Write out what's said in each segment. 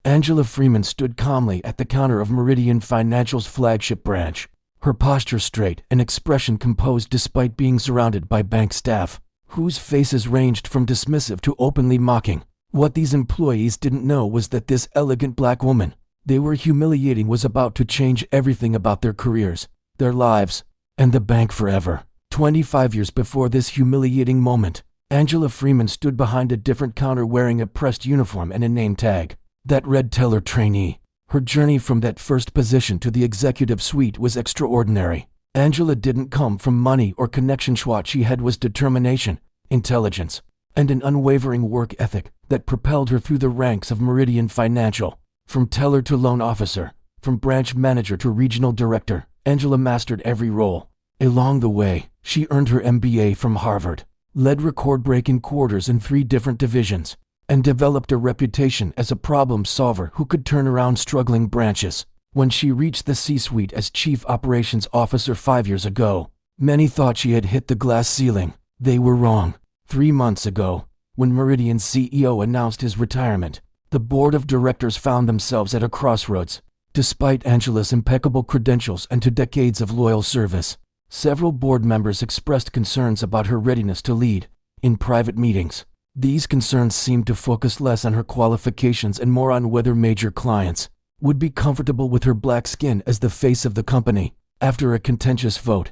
Angela Freeman stood calmly at the counter of Meridian Financial's flagship branch, her posture straight and expression composed despite being surrounded by bank staff, whose faces ranged from dismissive to openly mocking. What these employees didn't know was that this elegant black woman they were humiliating was about to change everything about their careers, their lives, and the bank forever. 25 years before this humiliating moment, Angela Freeman stood behind a different counter wearing a pressed uniform and a name tag that read teller trainee. Her journey from that first position to the executive suite was extraordinary. Angela didn't come from money or connections. What she had was determination, intelligence, and an unwavering work ethic that propelled her through the ranks of Meridian Financial. From teller to loan officer, from branch manager to regional director, Angela mastered every role. Along the way, she earned her MBA from Harvard, led record-breaking quarters in 3 different divisions, and developed a reputation as a problem solver who could turn around struggling branches. When she reached the C-suite as Chief Operations Officer 5 years ago, many thought she had hit the glass ceiling. They were wrong. 3 months ago, when Meridian's CEO announced his retirement, the board of directors found themselves at a crossroads. Despite Angela's impeccable credentials and 2 decades of loyal service, several board members expressed concerns about her readiness to lead. In private meetings, these concerns seemed to focus less on her qualifications and more on whether major clients would be comfortable with her black skin as the face of the company. After a contentious vote,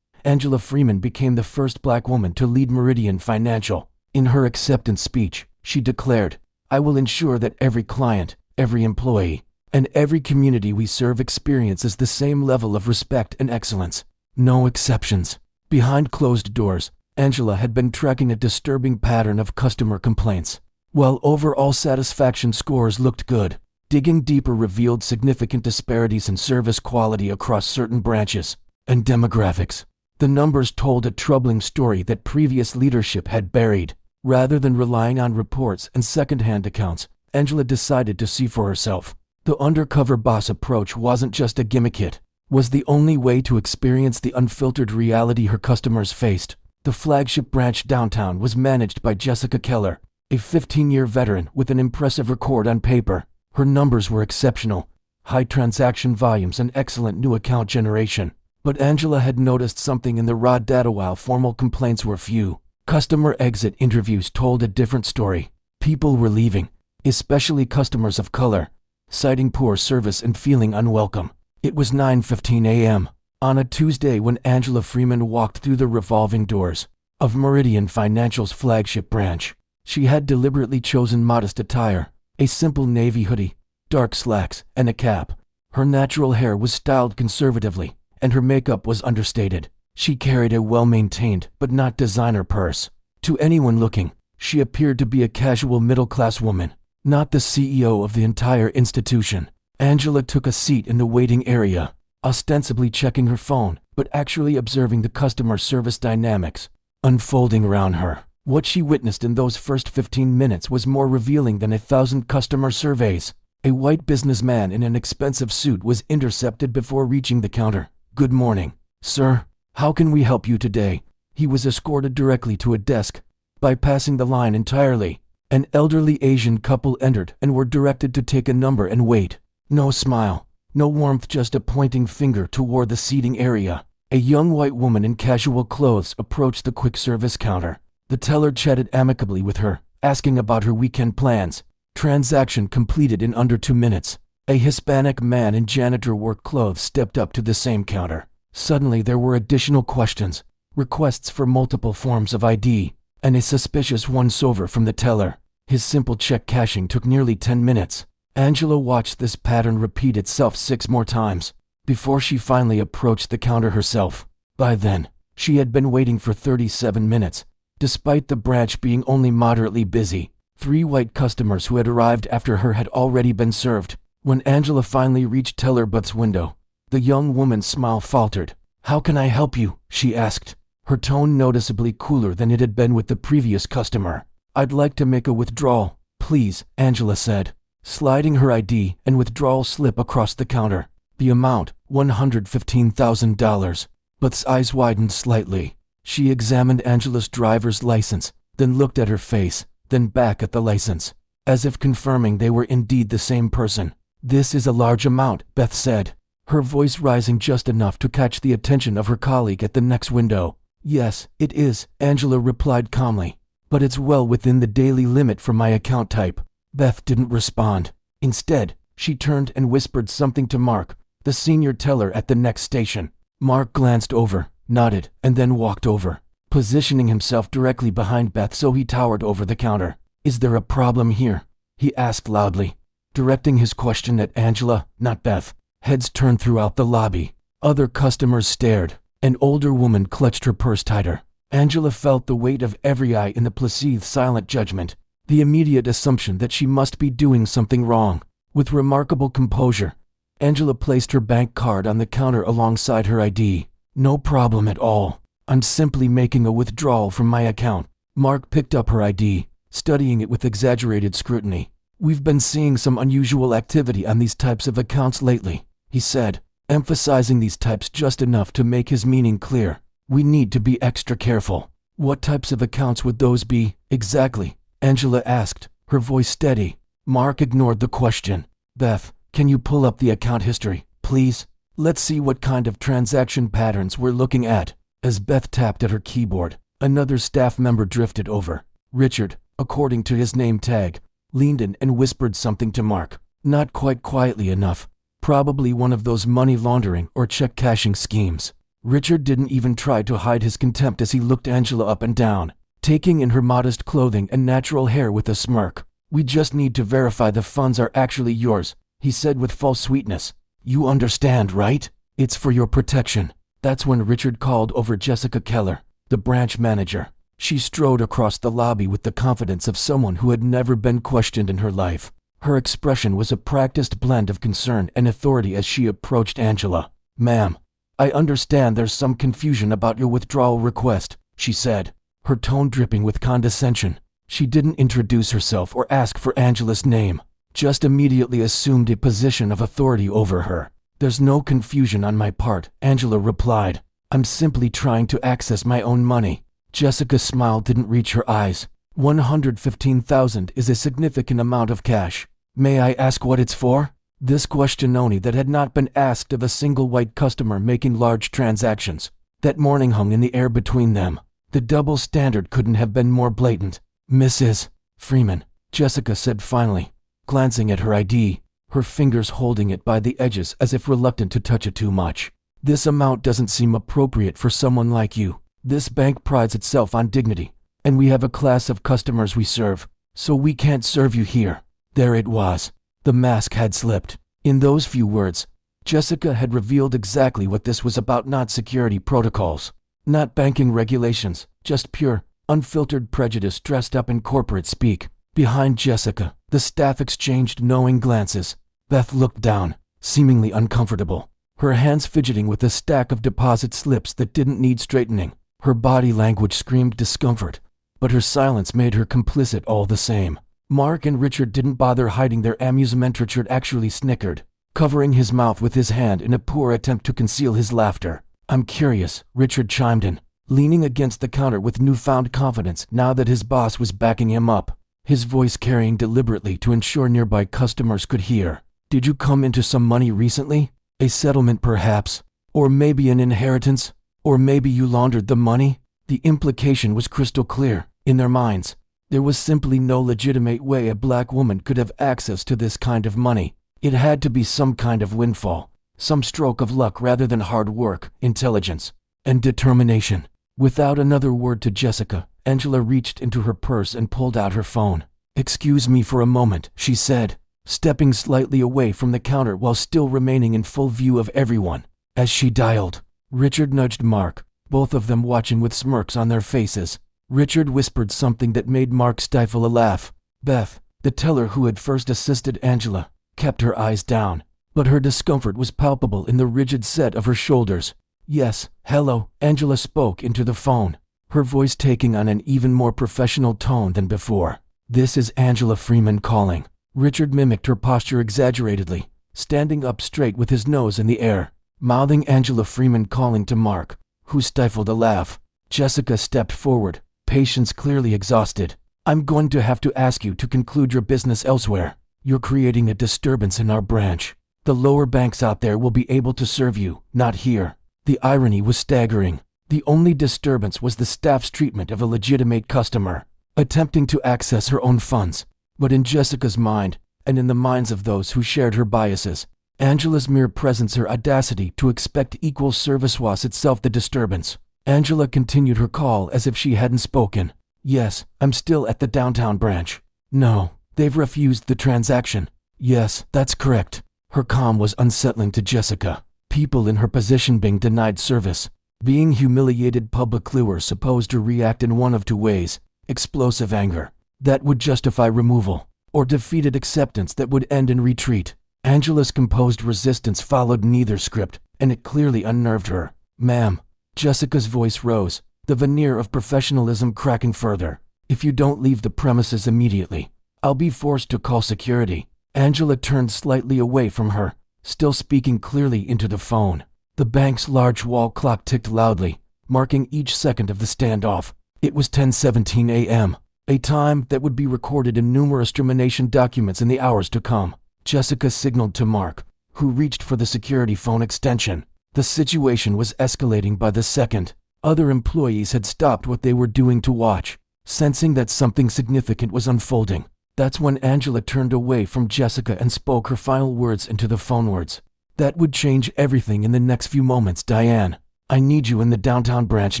Angela Freeman became the first black woman to lead Meridian Financial. In her acceptance speech, she declared, "I will ensure that every client, every employee, and every community we serve experiences the same level of respect and excellence. No exceptions." Behind closed doors, Angela had been tracking a disturbing pattern of customer complaints. While overall satisfaction scores looked good, digging deeper revealed significant disparities in service quality across certain branches and demographics. The numbers told a troubling story that previous leadership had buried. Rather than relying on reports and second-hand accounts, Angela decided to see for herself. The undercover boss approach wasn't just a gimmick, it was the only way to experience the unfiltered reality her customers faced. The flagship branch downtown was managed by Jessica Keller, a 15-year veteran with an impressive record on paper. Her numbers were exceptional, high transaction volumes and excellent new account generation. But Angela had noticed something in the raw data. While formal complaints were few, customer exit interviews told a different story. People were leaving, especially customers of color, citing poor service and feeling unwelcome. It was 9:15 a.m. on a Tuesday when Angela Freeman walked through the revolving doors of Meridian Financial's flagship branch. She had deliberately chosen modest attire, a simple navy hoodie, dark slacks, and a cap. Her natural hair was styled conservatively, and her makeup was understated. She carried a well-maintained but not designer purse. To anyone looking, she appeared to be a casual middle-class woman, not the CEO of the entire institution. Angela took a seat in the waiting area, ostensibly checking her phone, but actually observing the customer service dynamics unfolding around her. What she witnessed in those first 15 minutes was more revealing than 1,000 customer surveys. A white businessman in an expensive suit was intercepted before reaching the counter. "Good morning, sir. How can we help you today?" He was escorted directly to a desk, bypassing the line entirely. An elderly Asian couple entered and were directed to take a number and wait. No smile, no warmth, just a pointing finger toward the seating area. A young white woman in casual clothes approached the quick service counter. The teller chatted amicably with her, asking about her weekend plans. Transaction completed in under 2 minutes. A Hispanic man in janitor work clothes stepped up to the same counter. Suddenly there were additional questions, requests for multiple forms of ID, and a suspicious once-over from the teller. His simple check cashing took nearly 10 minutes. Angela watched this pattern repeat itself 6 more times before she finally approached the counter herself. By then, she had been waiting for 37 minutes. Despite the branch being only moderately busy, 3 white customers who had arrived after her had already been served. When Angela finally reached Teller But's window, the young woman's smile faltered. "How can I help you?" she asked, her tone noticeably cooler than it had been with the previous customer. "I'd like to make a withdrawal, please," Angela said, sliding her ID and withdrawal slip across the counter. The amount, $115,000. But's eyes widened slightly. She examined Angela's driver's license, then looked at her face, then back at the license. as if confirming they were indeed the same person. "This is a large amount," Beth said, her voice rising just enough to catch the attention of her colleague at the next window. "Yes, it is," Angela replied calmly, "but it's well within the daily limit for my account type." Beth didn't respond. Instead, she turned and whispered something to Mark, the senior teller at the next station. Mark glanced over, nodded, and then walked over, positioning himself directly behind Beth so he towered over the counter. "Is there a problem here?" he asked loudly, directing his question at Angela, not Beth. Heads turned throughout the lobby. Other customers stared. An older woman clutched her purse tighter. Angela felt the weight of every eye in the Placide's silent judgment, the immediate assumption that she must be doing something wrong. With remarkable composure, Angela placed her bank card on the counter alongside her ID. "No problem at all. I'm simply making a withdrawal from my account." Mark picked up her ID, studying it with exaggerated scrutiny. "We've been seeing some unusual activity on these types of accounts lately," he said, emphasizing these types just enough to make his meaning clear. "We need to be extra careful." "What types of accounts would those be, exactly?" Angela asked, her voice steady. Mark ignored the question. "Beth, can you pull up the account history, please? Let's see what kind of transaction patterns we're looking at." As Beth tapped at her keyboard, another staff member drifted over. Richard, according to his name tag, leaned in and whispered something to Mark, not quite quietly enough. Probably one of those money laundering or check cashing schemes. Richard didn't even try to hide his contempt as he looked Angela up and down, taking in her modest clothing and natural hair with a smirk. "We just need to verify the funds are actually yours," he said with false sweetness. "You understand, right? It's for your protection." That's when Richard called over Jessica Keller, the branch manager. She strode across the lobby with the confidence of someone who had never been questioned in her life. Her expression was a practiced blend of concern and authority as she approached Angela. "Ma'am, I understand there's some confusion about your withdrawal request," she said, her tone dripping with condescension. She didn't introduce herself or ask for Angela's name, just immediately assumed a position of authority over her. "There's no confusion on my part," Angela replied. "I'm simply trying to access my own money." Jessica's smile didn't reach her eyes. $115,000 is a significant amount of cash. "May I ask what it's for?" This question only that had not been asked of a single white customer making large transactions. That morning hung in the air between them. The double standard couldn't have been more blatant. "Mrs. Freeman," Jessica said finally, glancing at her ID, her fingers holding it by the edges as if reluctant to touch it too much. "This amount doesn't seem appropriate for someone like you. This bank prides itself on dignity, and we have a class of customers we serve, so we can't serve you here." There it was. The mask had slipped. In those few words, Jessica had revealed exactly what this was about: not security protocols, not banking regulations, just pure, unfiltered prejudice dressed up in corporate speak. Behind Jessica, the staff exchanged knowing glances. Beth looked down, seemingly uncomfortable, her hands fidgeting with a stack of deposit slips that didn't need straightening. Her body language screamed discomfort, but her silence made her complicit all the same. Mark and Richard didn't bother hiding their amusement. Richard actually snickered, covering his mouth with his hand in a poor attempt to conceal his laughter. "I'm curious," Richard chimed in, leaning against the counter with newfound confidence now that his boss was backing him up, his voice carrying deliberately to ensure nearby customers could hear. "Did you come into some money recently? A settlement perhaps? Or maybe an inheritance? Or maybe you laundered the money?" The implication was crystal clear. In their minds, there was simply no legitimate way a black woman could have access to this kind of money. It had to be some kind of windfall, some stroke of luck rather than hard work, intelligence, and determination. Without another word to Jessica, Angela reached into her purse and pulled out her phone. "Excuse me for a moment," she said, stepping slightly away from the counter while still remaining in full view of everyone. As she dialed, Richard nudged Mark, both of them watching with smirks on their faces. Richard whispered something that made Mark stifle a laugh. Beth, the teller who had first assisted Angela, kept her eyes down, but her discomfort was palpable in the rigid set of her shoulders. "Yes, hello," Angela spoke into the phone, her voice taking on an even more professional tone than before. "This is Angela Freeman calling." Richard mimicked her posture exaggeratedly, standing up straight with his nose in the air, mouthing Angela Freeman calling to Mark, who stifled a laugh. Jessica stepped forward, patience clearly exhausted. I'm going to have to ask you to conclude your business elsewhere. You're creating a disturbance in our branch. The lower banks out there will be able to serve you, not here." The irony was staggering. The only disturbance was the staff's treatment of a legitimate customer, attempting to access her own funds. But in Jessica's mind, and in the minds of those who shared her biases, Angela's mere presence, her audacity to expect equal service, was itself the disturbance. Angela continued her call as if she hadn't spoken. "Yes, I'm still at the downtown branch." "No, they've refused the transaction." "Yes, that's correct." Her calm was unsettling to Jessica. People in her position being denied service, being humiliated publicly, were supposed to react in one of two ways: explosive anger that would justify removal, or defeated acceptance that would end in retreat. Angela's composed resistance followed neither script, and it clearly unnerved her. "Ma'am," Jessica's voice rose, the veneer of professionalism cracking further, "if you don't leave the premises immediately, I'll be forced to call security." Angela turned slightly away from her, still speaking clearly into the phone. The bank's large wall clock ticked loudly, marking each second of the standoff. It was 10:17 a.m., a time that would be recorded in numerous termination documents in the hours to come. Jessica signaled to Mark, who reached for the security phone extension. The situation was escalating by the second. Other employees had stopped what they were doing to watch, sensing that something significant was unfolding. That's when Angela turned away from Jessica and spoke her final words into the phone, words that would change everything in the next few moments. "Diane, I need you in the downtown branch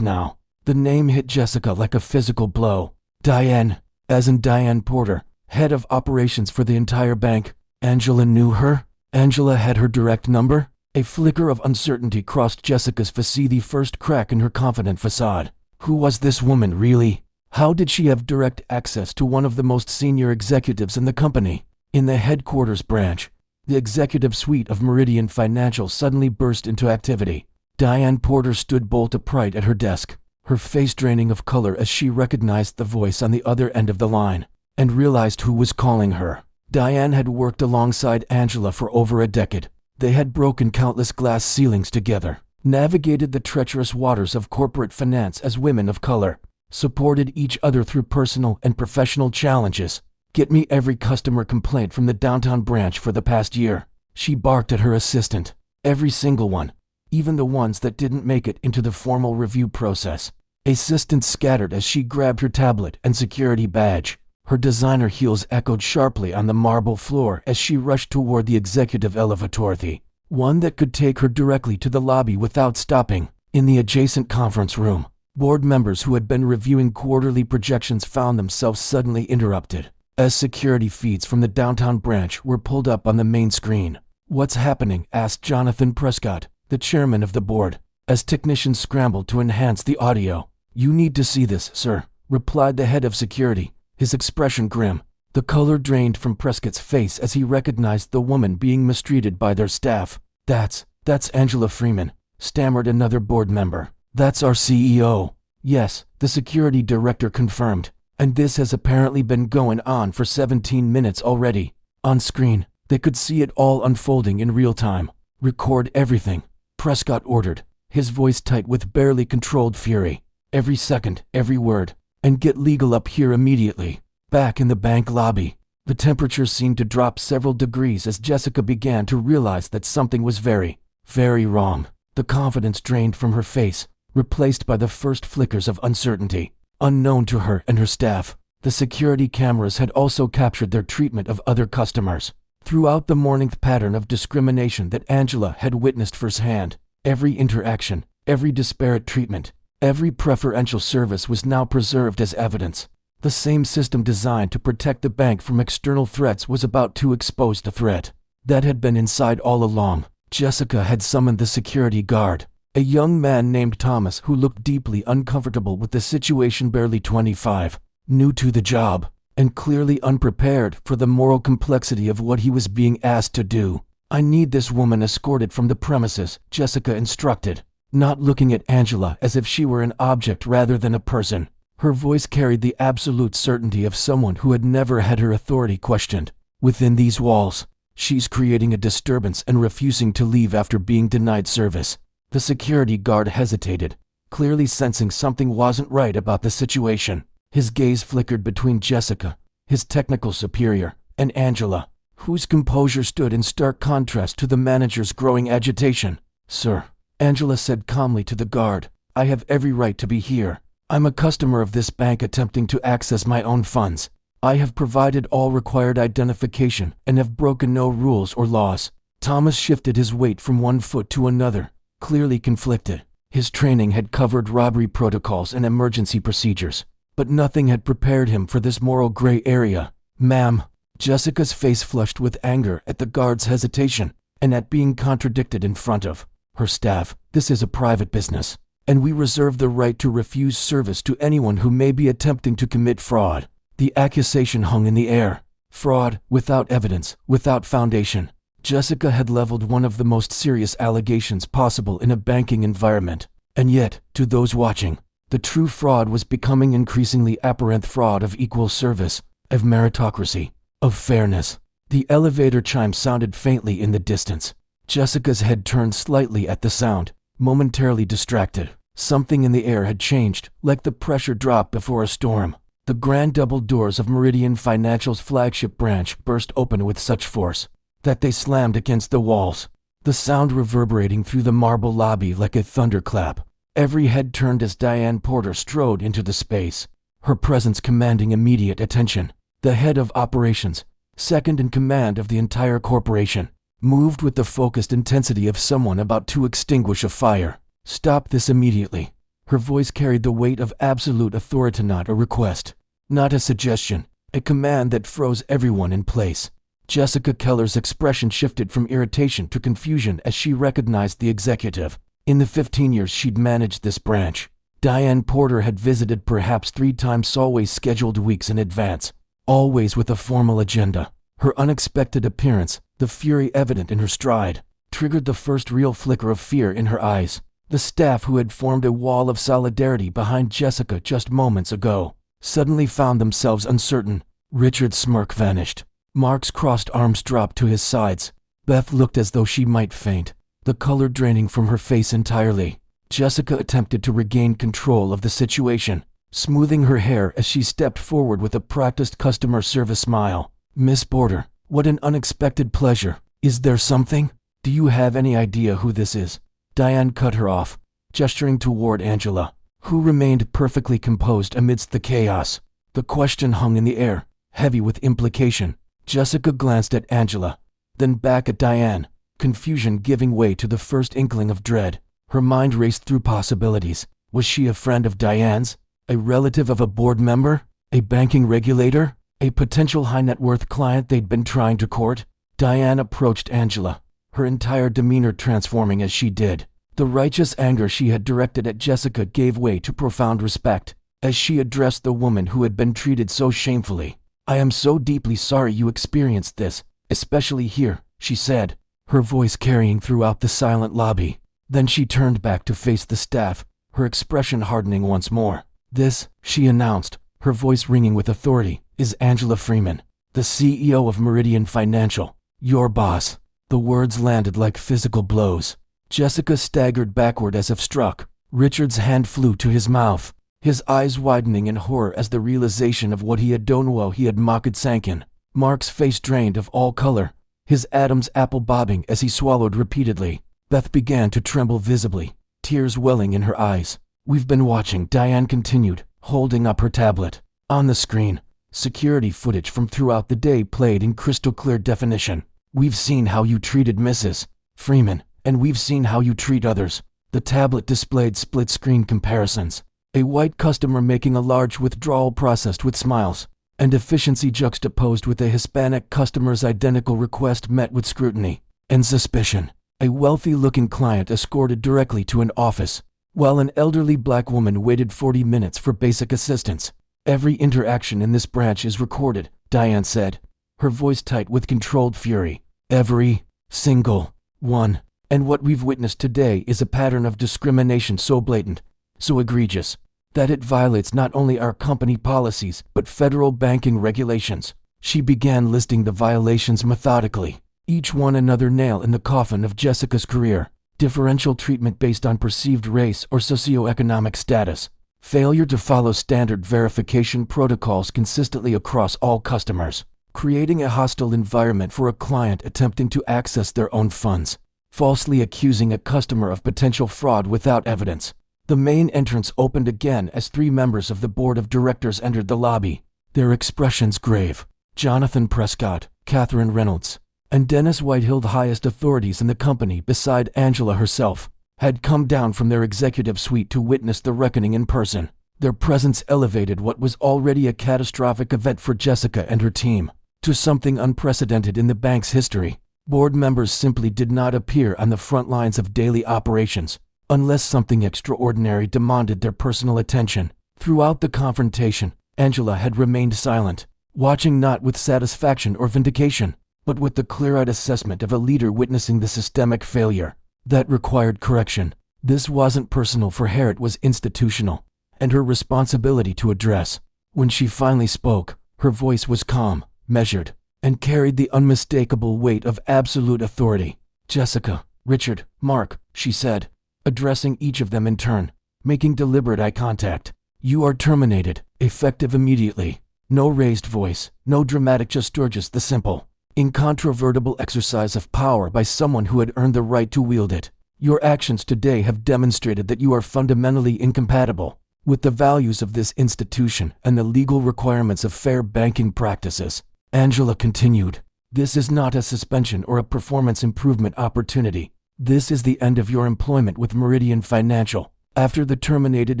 now." The name hit Jessica like a physical blow. Diane, as in Diane Porter, head of operations for the entire bank. Angela knew her? Angela had her direct number? A flicker of uncertainty crossed Jessica's face, the first crack in her confident facade. Who was this woman really? How did she have direct access to one of the most senior executives in the company? In the headquarters branch, the executive suite of Meridian Financial suddenly burst into activity. Diane Porter stood bolt upright at her desk, her face draining of color as she recognized the voice on the other end of the line, and realized who was calling her. Diane had worked alongside Angela for over a decade. They had broken countless glass ceilings together, navigated the treacherous waters of corporate finance as women of color, supported each other through personal and professional challenges. "Get me every customer complaint from the downtown branch for the past year," she barked at her assistant. "Every single one, even the ones that didn't make it into the formal review process." Assistant scattered as she grabbed her tablet and security badge. Her designer heels echoed sharply on the marble floor as she rushed toward the executive elevator, the one that could take her directly to the lobby without stopping. In the adjacent conference room, board members who had been reviewing quarterly projections found themselves suddenly interrupted as security feeds from the downtown branch were pulled up on the main screen. "What's happening?" asked Jonathan Prescott, the chairman of the board, as technicians scrambled to enhance the audio. "You need to see this, sir," replied the head of security, his expression grim. The color drained from Prescott's face as he recognized the woman being mistreated by their staff. That's Angela Freeman," stammered another board member. "That's our CEO." "Yes," the security director confirmed. "And this has apparently been going on for 17 minutes already." On screen, they could see it all unfolding in real time. "Record everything," Prescott ordered, his voice tight with barely controlled fury. "Every second, every word. And get legal up here immediately." Back in the bank lobby, the temperature seemed to drop several degrees as Jessica began to realize that something was very, very wrong. The confidence drained from her face, replaced by the first flickers of uncertainty. Unknown to her and her staff, the security cameras had also captured their treatment of other customers. Throughout the morning pattern of discrimination that Angela had witnessed firsthand, every interaction, every disparate treatment, every preferential service was now preserved as evidence. The same system designed to protect the bank from external threats was about to expose the threat that had been inside all along. Jessica had summoned the security guard, a young man named Thomas who looked deeply uncomfortable with the situation, barely 25, new to the job, and clearly unprepared for the moral complexity of what he was being asked to do. "I need this woman escorted from the premises," Jessica instructed, not looking at Angela as if she were an object rather than a person. Her voice carried the absolute certainty of someone who had never had her authority questioned. "Within these walls, she's creating a disturbance and refusing to leave after being denied service." The security guard hesitated, clearly sensing something wasn't right about the situation. His gaze flickered between Jessica, his technical superior, and Angela, whose composure stood in stark contrast to the manager's growing agitation. "Sir," Angela said calmly to the guard, "I have every right to be here. I'm a customer of this bank attempting to access my own funds. I have provided all required identification and have broken no rules or laws." Thomas shifted his weight from one foot to another, clearly conflicted. His training had covered robbery protocols and emergency procedures, but nothing had prepared him for this moral gray area. "Ma'am," Jessica's face flushed with anger at the guard's hesitation and at being contradicted in front of her staff. "This is a private business, and we reserve the right to refuse service to anyone who may be attempting to commit fraud." The accusation hung in the air. Fraud, without evidence, without foundation. Jessica had leveled one of the most serious allegations possible in a banking environment. And yet, to those watching, the true fraud was becoming increasingly apparent: fraud of equal service, of meritocracy, of fairness. The elevator chime sounded faintly in the distance. Jessica's head turned slightly at the sound, momentarily distracted. Something in the air had changed, like the pressure drop before a storm. The grand double doors of Meridian Financial's flagship branch burst open with such force that they slammed against the walls, the sound reverberating through the marble lobby like a thunderclap. Every head turned as Diane Porter strode into the space, her presence commanding immediate attention. The head of operations, second in command of the entire corporation, moved with the focused intensity of someone about to extinguish a fire. "Stop this immediately." Her voice carried the weight of absolute authority, not a request, not a suggestion, a command that froze everyone in place. Jessica Keller's expression shifted from irritation to confusion as she recognized the executive. In the 15 years she'd managed this branch, Diane Porter had visited perhaps 3 times, always scheduled weeks in advance, always with a formal agenda. Her unexpected appearance, the fury evident in her stride, triggered the first real flicker of fear in her eyes. The staff who had formed a wall of solidarity behind Jessica just moments ago suddenly found themselves uncertain. Richard's smirk vanished. Mark's crossed arms dropped to his sides. Beth looked as though she might faint, the color draining from her face entirely. Jessica attempted to regain control of the situation, smoothing her hair as she stepped forward with a practiced customer service smile. "Miss Porter, what an unexpected pleasure. Is there something? Do you have any idea who this is?" Diane cut her off, gesturing toward Angela, who remained perfectly composed amidst the chaos. The question hung in the air, heavy with implication. Jessica glanced at Angela, then back at Diane, confusion giving way to the first inkling of dread. Her mind raced through possibilities. Was she a friend of Diane's? A relative of a board member? A banking regulator? A potential high-net-worth client they'd been trying to court? Diane approached Angela, her entire demeanor transforming as she did. The righteous anger she had directed at Jessica gave way to profound respect as she addressed the woman who had been treated so shamefully. "I am so deeply sorry you experienced this, especially here," she said, her voice carrying throughout the silent lobby. Then she turned back to face the staff, her expression hardening once more. "This," she announced, her voice ringing with authority, "is Angela Freeman, the CEO of Meridian Financial. Your boss." The words landed like physical blows. Jessica staggered backward as if struck. Richard's hand flew to his mouth, his eyes widening in horror as the realization of what he had done while he had mocked sank in. Mark's face drained of all color, his Adam's apple bobbing as he swallowed repeatedly. Beth began to tremble visibly, tears welling in her eyes. "We've been watching," Diane continued, holding up her tablet. On the screen, security footage from throughout the day played in crystal clear definition. "We've seen how you treated Mrs. Freeman, and we've seen how you treat others." The tablet displayed split-screen comparisons. A white customer making a large withdrawal processed with smiles and efficiency juxtaposed with a Hispanic customer's identical request met with scrutiny and suspicion. A wealthy-looking client escorted directly to an office, while an elderly black woman waited 40 minutes for basic assistance. "Every interaction in this branch is recorded," Diane said, her voice tight with controlled fury. "Every single one. And what we've witnessed today is a pattern of discrimination so blatant, so egregious, that it violates not only our company policies but federal banking regulations." She began listing the violations methodically, each one another nail in the coffin of Jessica's career. Differential treatment based on perceived race or socioeconomic status, Failure to follow standard verification protocols consistently across all customers. Creating a hostile environment for a client attempting to access their own funds. Falsely accusing a customer of potential fraud without evidence. The main entrance opened again as 3 members of the board of directors entered the lobby, their expressions grave. Jonathan Prescott, Catherine Reynolds, and Dennis Whitehill, the highest authorities in the company beside Angela herself, had come down from their executive suite to witness the reckoning in person. Their presence elevated what was already a catastrophic event for Jessica and her team to something unprecedented in the bank's history. Board members simply did not appear on the front lines of daily operations unless something extraordinary demanded their personal attention. Throughout the confrontation, Angela had remained silent, watching not with satisfaction or vindication, but with the clear-eyed assessment of a leader witnessing the systemic failure that required correction. This wasn't personal for her, it was institutional, and her responsibility to address. When she finally spoke, her voice was calm, measured, and carried the unmistakable weight of absolute authority. "Jessica, Richard, Mark," she said, addressing each of them in turn, making deliberate eye contact. "You are terminated, effective immediately." No raised voice, no dramatic gesture, just the simple, incontrovertible exercise of power by someone who had earned the right to wield it. "Your actions today have demonstrated that you are fundamentally incompatible with the values of this institution and the legal requirements of fair banking practices." Angela continued, "This is not a suspension or a performance improvement opportunity. This is the end of your employment with Meridian Financial." After the terminated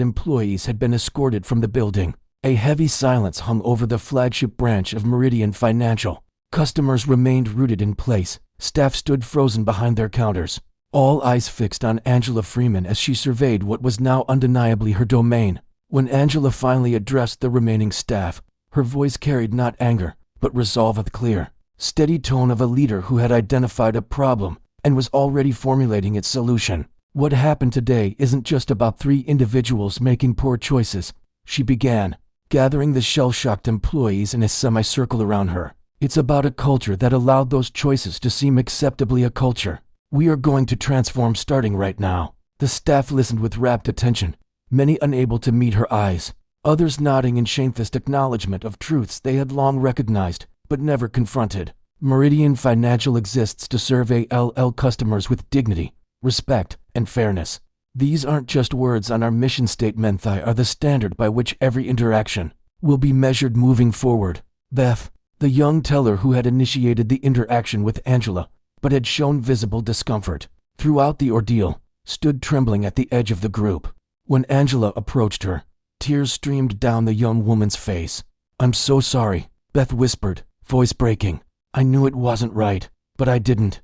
employees had been escorted from the building, a heavy silence hung over the flagship branch of Meridian Financial. Customers remained rooted in place. Staff stood frozen behind their counters, all eyes fixed on Angela Freeman as she surveyed what was now undeniably her domain. When Angela finally addressed the remaining staff, her voice carried not anger, but resolve, with clear, steady tone of a leader who had identified a problem and was already formulating its solution. "What happened today isn't just about 3 individuals making poor choices," she began, gathering the shell-shocked employees in a semicircle around her. "It's about a culture that allowed those choices to seem acceptably a culture. We are going to transform starting right now." The staff listened with rapt attention, many unable to meet her eyes, others nodding in shamefaced acknowledgement of truths they had long recognized but never confronted. Meridian Financial exists to serve ALL customers with dignity, respect, and fairness. These aren't just words on our mission statement, they are the standard by which every interaction will be measured moving forward. Beth, the young teller who had initiated the interaction with Angela, but had shown visible discomfort throughout the ordeal, stood trembling at the edge of the group. When Angela approached her, tears streamed down the young woman's face. "I'm so sorry," Beth whispered, voice breaking. "I knew it wasn't right, but I didn't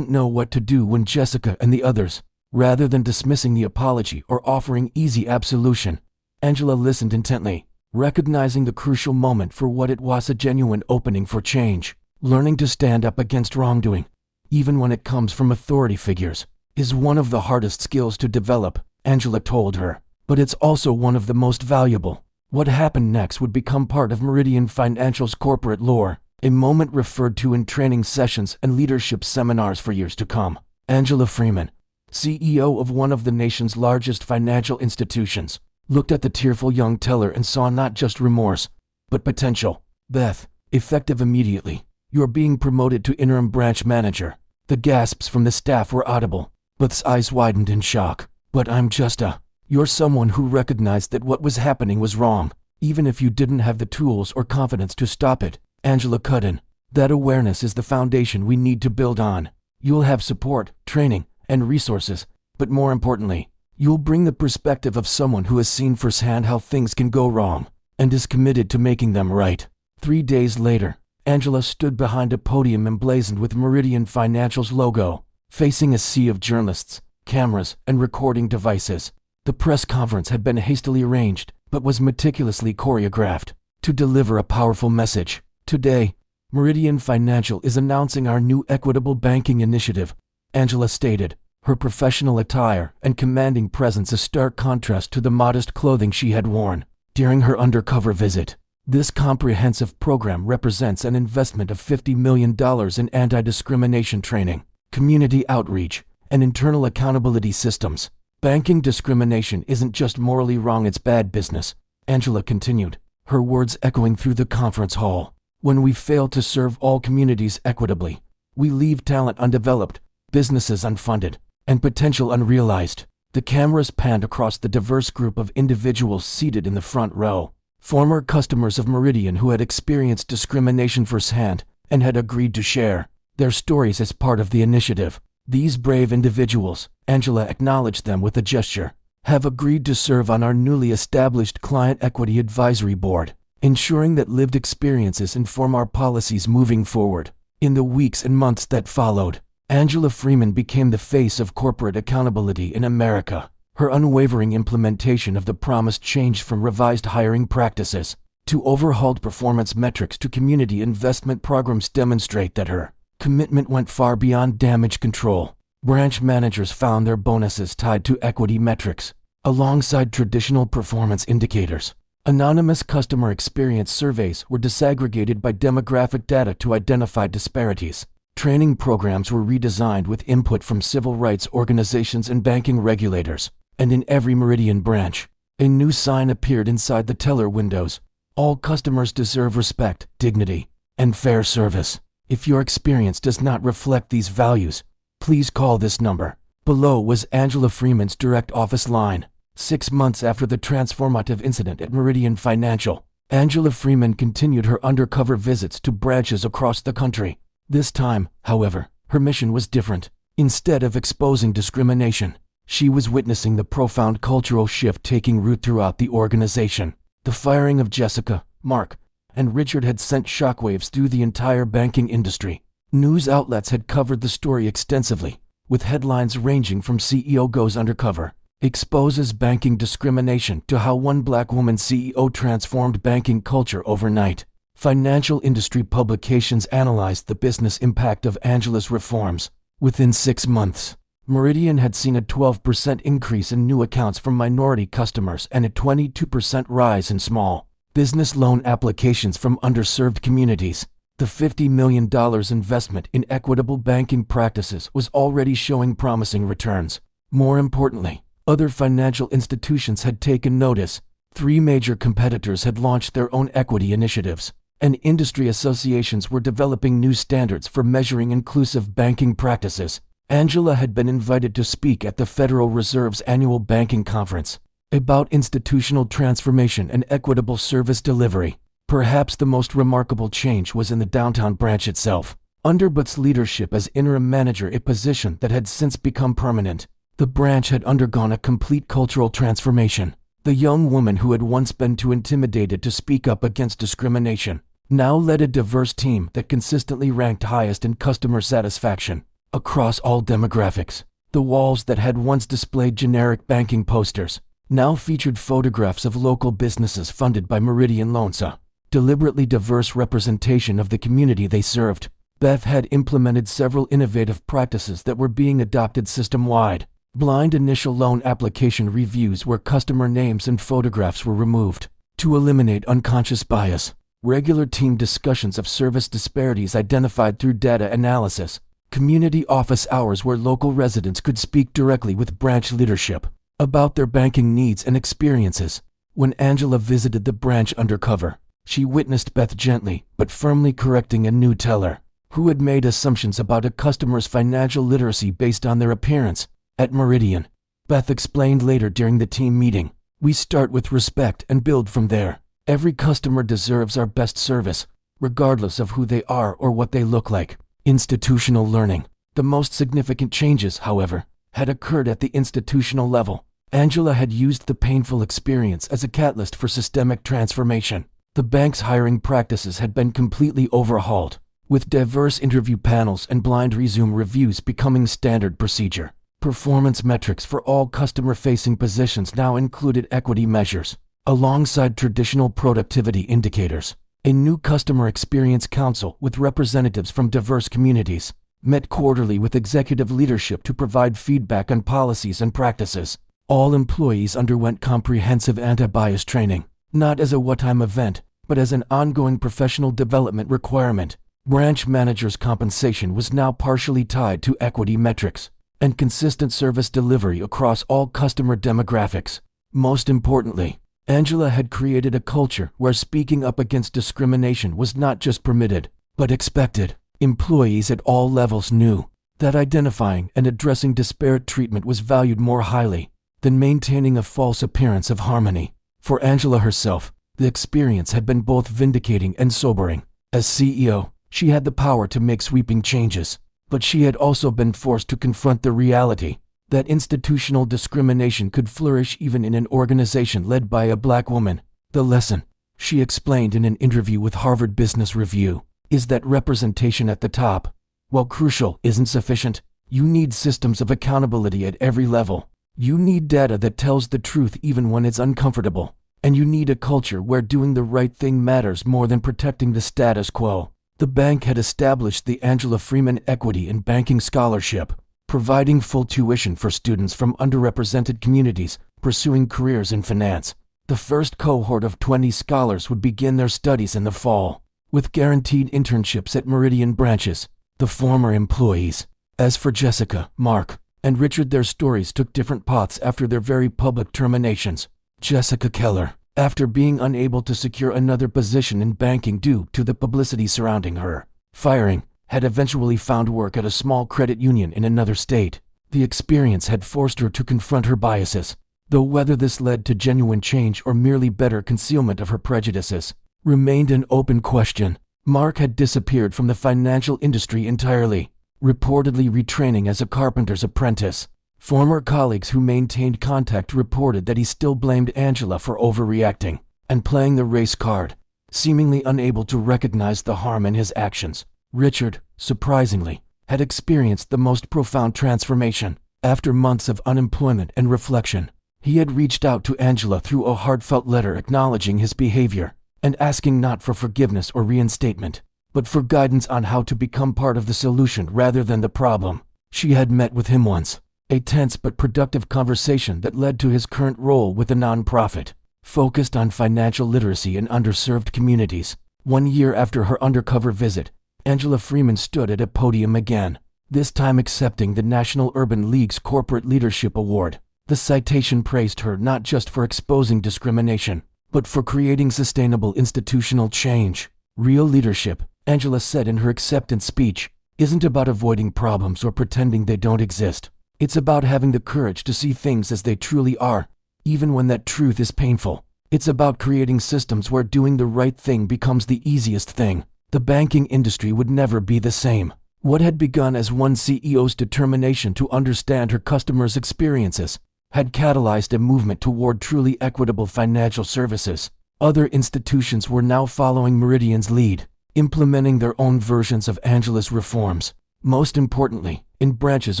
know what to do when Jessica and the others." Rather than dismissing the apology or offering easy absolution, Angela listened intently, recognizing the crucial moment for what it was, a genuine opening for change. Learning to stand up against wrongdoing, even when it comes from authority figures, is one of the hardest skills to develop, Angela told her, but it's also one of the most valuable. What happened next would become part of Meridian Financial's corporate lore, a moment referred to in training sessions and leadership seminars for years to come. Angela Freeman, CEO of one of the nation's largest financial institutions, looked at the tearful young teller and saw not just remorse, but potential. "Beth, effective immediately. You're being promoted to interim branch manager." The gasps from the staff were audible. Beth's eyes widened in shock. "But I'm just You're someone who recognized that what was happening was wrong, even if you didn't have the tools or confidence to stop it," Angela cut in. "That awareness is the foundation we need to build on. You'll have support, training, and resources, but more importantly, you'll bring the perspective of someone who has seen firsthand how things can go wrong and is committed to making them right." 3 days later, Angela stood behind a podium emblazoned with Meridian Financial's logo, facing a sea of journalists, cameras, and recording devices. The press conference had been hastily arranged, but was meticulously choreographed to deliver a powerful message. "Today, Meridian Financial is announcing our new equitable banking initiative," Angela stated, her professional attire and commanding presence a stark contrast to the modest clothing she had worn during her undercover visit. "This comprehensive program represents an investment of $50 million in anti-discrimination training, community outreach, and internal accountability systems." Banking discrimination isn't just morally wrong, it's bad business, Angela continued, her words echoing through the conference hall. When we fail to serve all communities equitably, we leave talent undeveloped, businesses unfunded, and potential unrealized. The cameras panned across the diverse group of individuals seated in the front row, former customers of Meridian who had experienced discrimination firsthand and had agreed to share their stories as part of the initiative. These brave individuals, Angela acknowledged them with a gesture, have agreed to serve on our newly established Client Equity Advisory Board, ensuring that lived experiences inform our policies moving forward. In the weeks and months that followed, Angela Freeman became the face of corporate accountability in America. Her unwavering implementation of the promised change from revised hiring practices to overhauled performance metrics to community investment programs demonstrate that her commitment went far beyond damage control. Branch managers found their bonuses tied to equity metrics, alongside traditional performance indicators. Anonymous customer experience surveys were disaggregated by demographic data to identify disparities. Training programs were redesigned with input from civil rights organizations and banking regulators. And in every Meridian branch, a new sign appeared inside the teller windows. All customers deserve respect, dignity, and fair service. If your experience does not reflect these values, please call this number. Below was Angela Freeman's direct office line. 6 months after the transformative incident at Meridian Financial, Angela Freeman continued her undercover visits to branches across the country. This time, however, her mission was different. Instead of exposing discrimination, she was witnessing the profound cultural shift taking root throughout the organization. The firing of Jessica, Mark, and Richard had sent shockwaves through the entire banking industry. News outlets had covered the story extensively, with headlines ranging from CEO goes undercover, exposes banking discrimination, to how one black woman CEO transformed banking culture overnight. Financial industry publications analyzed the business impact of Angela's reforms. Within 6 months, Meridian had seen a 12% increase in new accounts from minority customers and a 22% rise in small business loan applications from underserved communities. The $50 million investment in equitable banking practices was already showing promising returns. More importantly, other financial institutions had taken notice. 3 major competitors had launched their own equity initiatives, and industry associations were developing new standards for measuring inclusive banking practices. Angela had been invited to speak at the Federal Reserve's annual banking conference about institutional transformation and equitable service delivery. Perhaps the most remarkable change was in the downtown branch itself. Under Butt's leadership as interim manager, a position that had since become permanent, the branch had undergone a complete cultural transformation. The young woman who had once been too intimidated to speak up against discrimination now led a diverse team that consistently ranked highest in customer satisfaction across all demographics. The walls that had once displayed generic banking posters now featured photographs of local businesses funded by Meridian Loans, a deliberately diverse representation of the community they served. Beth had implemented several innovative practices that were being adopted system-wide. Blind initial loan application reviews where customer names and photographs were removed to eliminate unconscious bias. Regular team discussions of service disparities identified through data analysis. Community office hours where local residents could speak directly with branch leadership about their banking needs and experiences. When Angela visited the branch undercover, she witnessed Beth gently but firmly correcting a new teller who had made assumptions about a customer's financial literacy based on their appearance. At Meridian, Beth explained later during the team meeting, we start with respect and build from there. Every customer deserves our best service, regardless of who they are or what they look like. Institutional learning. The most significant changes, however, had occurred at the institutional level. Angela had used the painful experience as a catalyst for systemic transformation. The bank's hiring practices had been completely overhauled, with diverse interview panels and blind resume reviews becoming standard procedure. Performance metrics for all customer-facing positions now included equity measures, alongside traditional productivity indicators. A new customer experience council with representatives from diverse communities met quarterly with executive leadership to provide feedback on policies and practices. All employees underwent comprehensive anti-bias training, not as a one-time event, but as an ongoing professional development requirement. Branch managers' compensation was now partially tied to equity metrics, and consistent service delivery across all customer demographics. Most importantly, Angela had created a culture where speaking up against discrimination was not just permitted, but expected. Employees at all levels knew that identifying and addressing disparate treatment was valued more highly than maintaining a false appearance of harmony. For Angela herself, the experience had been both vindicating and sobering. As CEO, she had the power to make sweeping changes, but she had also been forced to confront the reality that institutional discrimination could flourish even in an organization led by a black woman. The lesson, she explained in an interview with Harvard Business Review, is that representation at the top, while crucial, isn't sufficient. You need systems of accountability at every level. You need data that tells the truth even when it's uncomfortable. And you need a culture where doing the right thing matters more than protecting the status quo. The bank had established the Angela Freeman Equity in Banking Scholarship, providing full tuition for students from underrepresented communities pursuing careers in finance. The first cohort of 20 scholars would begin their studies in the fall, with guaranteed internships at Meridian branches. The former employees. As for Jessica, Mark, and Richard, their stories took different paths after their very public terminations. Jessica Keller, after being unable to secure another position in banking due to the publicity surrounding her firing, had eventually found work at a small credit union in another state. The experience had forced her to confront her biases, though whether this led to genuine change or merely better concealment of her prejudices remained an open question. Mark had disappeared from the financial industry entirely, reportedly retraining as a carpenter's apprentice. Former colleagues who maintained contact reported that he still blamed Angela for overreacting and playing the race card, seemingly unable to recognize the harm in his actions. Richard, surprisingly, had experienced the most profound transformation. After months of unemployment and reflection, he had reached out to Angela through a heartfelt letter acknowledging his behavior and asking not for forgiveness or reinstatement, but for guidance on how to become part of the solution rather than the problem. She had met with him once, a tense but productive conversation that led to his current role with a nonprofit focused on financial literacy in underserved communities. 1 year after her undercover visit, Angela Freeman stood at a podium again, this time accepting the National Urban League's Corporate Leadership Award. The citation praised her not just for exposing discrimination, but for creating sustainable institutional change. Real leadership, Angela said in her acceptance speech, isn't about avoiding problems or pretending they don't exist. It's about having the courage to see things as they truly are, even when that truth is painful. It's about creating systems where doing the right thing becomes the easiest thing. The banking industry would never be the same. What had begun as one CEO's determination to understand her customers' experiences had catalyzed a movement toward truly equitable financial services. Other institutions were now following Meridian's lead, implementing their own versions of Angela's reforms. Most importantly, in branches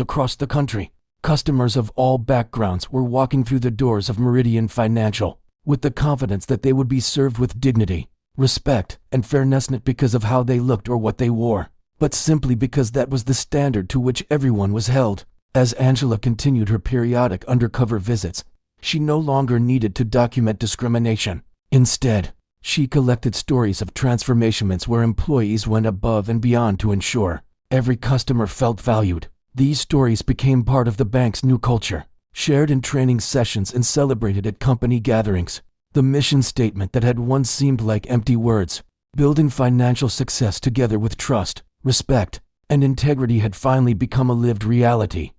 across the country, customers of all backgrounds were walking through the doors of Meridian Financial with the confidence that they would be served with dignity, respect, and fairness, not because of how they looked or what they wore, but simply because that was the standard to which everyone was held. As Angela continued her periodic undercover visits, she no longer needed to document discrimination. Instead, she collected stories of transformations where employees went above and beyond to ensure every customer felt valued. These stories became part of the bank's new culture, shared in training sessions and celebrated at company gatherings. The mission statement that had once seemed like empty words, building financial success together with trust, respect, and integrity, had finally become a lived reality.